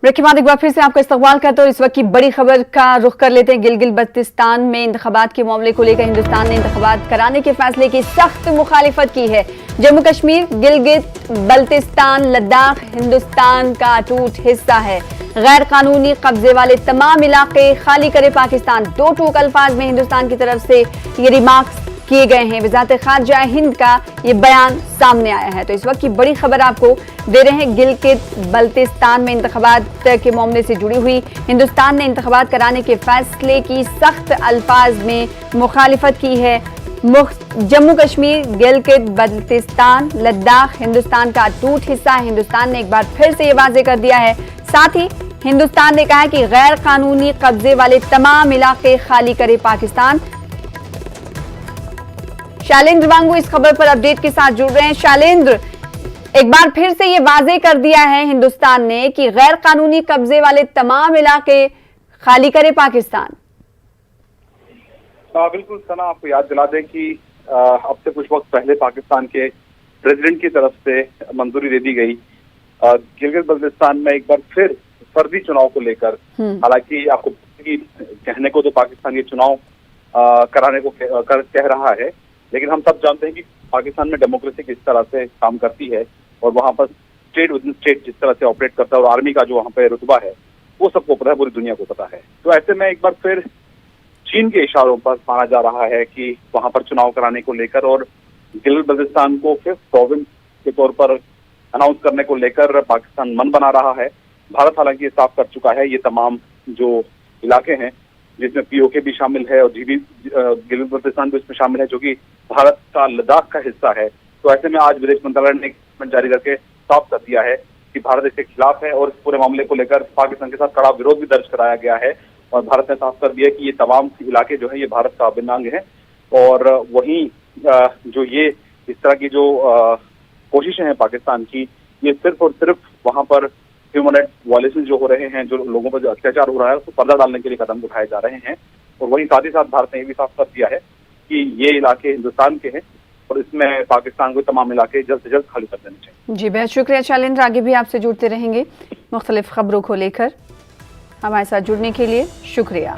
Break के बाद एक बार फिर से आपका इस्तकबाल करते हुए इस वक्त की बड़ी खबर का रुख कर लेते हैं। गिलगित-बल्तिस्तान में इंतखाबात के मामले को लेकर हिंदुस्तान ने इंतखाबात कराने के फैसले की सख्त मुखालिफत की है। जम्मू कश्मीर, गिलगित-बल्तिस्तान, लद्दाख हिंदुस्तान का अटूट हिस्सा है। गैर कानूनी कब्जे वाले तमाम इलाके खाली करे पाकिस्तान, दो टूक अल्फाज में हिंदुस्तान की तरफ से ये रिमार्क्स किए गए हैं। वजारत खारजा हिंद का ये बयान सामने आया है। तो इस वक्त की बड़ी खबर आपको दे रहे हैं। गिलगित-बल्तिस्तान में इंतखाबात के मामले से जुड़ी हुई हिंदुस्तान ने इंतखाबात कराने के फैसले की सख्त अल्फाज में मुखालिफत की है। जम्मू कश्मीर, गिलगित-बल्तिस्तान, लद्दाख हिंदुस्तान का अटूट हिस्सा है। हिंदुस्तान ने एक बार फिर से ये वाजे कर दिया है। साथ ही हिंदुस्तान ने कहा है कि गैर कानूनी कब्जे वाले तमाम इलाके खाली करे पाकिस्तान। शैलेंद्र वांगू इस खबर पर अपडेट के साथ जुड़ रहे हैं। शैलेंद्र, एक बार फिर से ये वाजे कर दिया है हिंदुस्तान ने कि गैर कानूनी कब्जे वाले तमाम इलाके खाली करे पाकिस्तान। बिल्कुल सना, आपको याद दिला दें कि अब से कुछ वक्त पहले पाकिस्तान के प्रेसिडेंट की तरफ से मंजूरी दे दी गई गिलगित-बल्तिस्तान में एक बार फिर फर्जी चुनाव को लेकर। हालांकि आपको कहने को तो पाकिस्तान ये चुनाव कराने को कह रहा है, लेकिन हम सब जानते हैं कि पाकिस्तान में डेमोक्रेसी किस तरह से काम करती है और वहां पर स्टेट विद इन स्टेट जिस तरह से ऑपरेट करता है और आर्मी का जो वहां पे रुतबा है वो सबको पता है, पूरी दुनिया को पता है। तो ऐसे में एक बार फिर चीन के इशारों पर माना जा रहा है कि वहां पर चुनाव कराने को लेकर और गिलगित-बल्तिस्तान को फिफ्थ प्रोविंस के तौर पर अनाउंस करने को लेकर पाकिस्तान मन बना रहा है। भारत हालांकि ये साफ कर चुका है ये तमाम जो इलाके हैं, जिसमें पीओके भी शामिल है और गिलगित-बल्तिस्तान भी इसमें शामिल है, जो कि भारत का लद्दाख का हिस्सा है। तो ऐसे में आज विदेश मंत्रालय ने एक स्टेटमेंट जारी करके साफ कर दिया है कि भारत इसके खिलाफ है और इस पूरे मामले को लेकर पाकिस्तान के साथ कड़ा विरोध भी दर्ज कराया गया है। और भारत ने साफ कर दिया कि ये तमाम इलाके जो है ये भारत का अभिन्न अंग है। और वहीं जो ये इस तरह की जो कोशिशें हैं पाकिस्तान की, ये सिर्फ और सिर्फ वहां पर ह्यूमन राइट्स वायलेशन जो हो रहे हैं, जो लोगों पर जो अत्याचार हो रहा है उसको पर्दा डालने के लिए कदम उठाए जा रहे हैं। और वहीं साथ ही साथ भारत ने ये भी साफ कर दिया है कि ये इलाके हिंदुस्तान के हैं और इसमें पाकिस्तान को तमाम इलाके जल्द से जल्द खाली कर देने चाहिए। जी, बहुत शुक्रिया शैलेंद्र, आगे भी आपसे जुड़ते रहेंगे मुख्तलिफ खबरों को लेकर। हमारे साथ जुड़ने के लिए शुक्रिया।